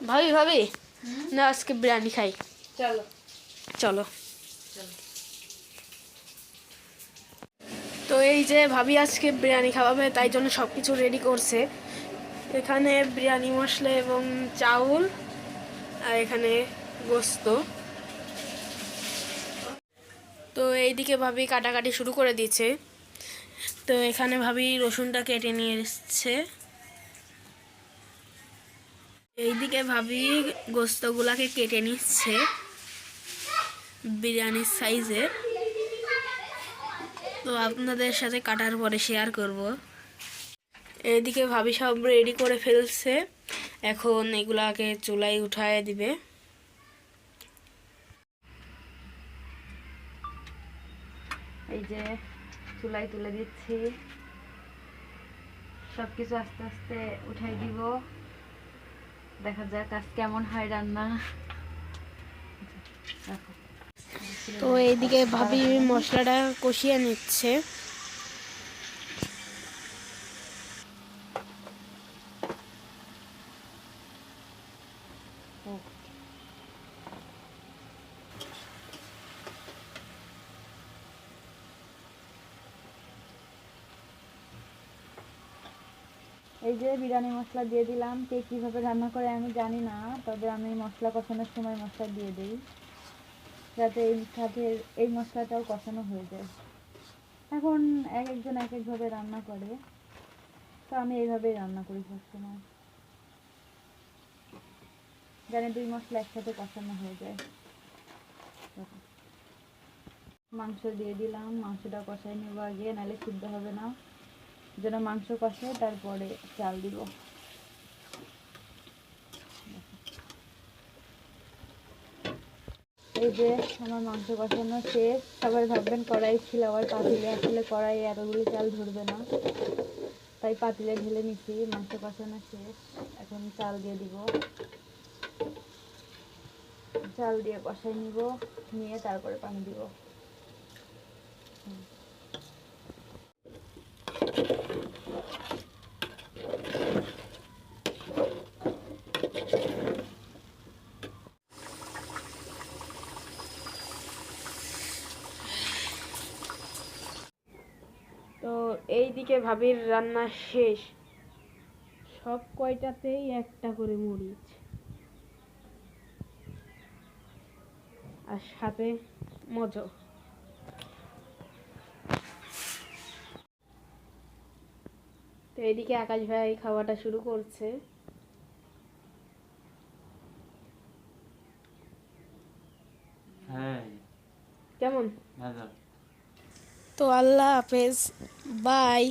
ভাবি ভাবি না আজকে বিরিয়ানি খাই। চলো চলো। চলো। তো এই যে ভাবি আজকে বিরিয়ানি খাওয়াবে, তাই জন্য সব কিছু রেডি করছে। এখানে বিরিয়ানি মশলা এবং চাউল, আর এখানে গোস্ত। তো এইদিকে ভাবি কাটাকাটি শুরু করে দিয়েছে। তো এখানে ভাবি রসুনটা কেটে নিয়ে এসছে। এইদিকে ভাবি গোস্তগুলাকে কেটে নিচ্ছে বিরিয়ানির সাইজে। তো আপনাদের সাথে কাটার পরে শেয়ার করব। এইদিকে ভাবি সব রেডি করে ফেলছে, এখন এগুলাকে চুলায় উঠায় দিবে। এই যে চুলায় তুলে দিচ্ছি, সবকিছু আস্তে আস্তে উঠাই দিব। দেখা যাক আজ কেমন হয় রান্না। তো এইদিকে ভাবি মশলাটা কষিয়ে নিচ্ছে। এই যে বিরিয়ানি মশলা দিয়ে দিলাম। কে কীভাবে রান্না করে আমি জানি না, তবে আমি মশলা কষানোর সময় মশলা দিয়ে দিই, যাতে এই সাথে এই মশলাটাও কষানো হয়ে যায়। এখন এক একজন এক একভাবে রান্না করে, তো আমি এইভাবেই রান্না করি সবসময়, জানি দুই মশলা একসাথে কষানো হয়ে যায়। মাংস দিয়ে দিলাম, মাংসটা কষাই নেব আগে, নাহলে সিদ্ধ হবে না। যেন মাংস কষায় তারপরে চাল দিব। এই যে আমার মাংস কষানো শেষ। সবাই ভাববেন কড়াই ছিল, আবার পাতিলে, আসলে কড়াই এতগুলো চাল ধরবে না, তাই পাতিলে ঢেলে নিচ্ছি। মাংস কষানো শেষ, এখন চাল দিয়ে দিব। চাল দিয়ে কষাই নিব, নিয়ে তারপরে পানি দিব। তো এইদিকে ভাবির রান্না শেষ, সব কয়টাতেই একটা করে মরিচ, আর সাথে মজো। তো এইদিকে আকাশ ভাই খাওয়াটা শুরু করছে। হ্যাঁ কেমন? ভালো। তো আল্লাহ হাফেজ, বাই।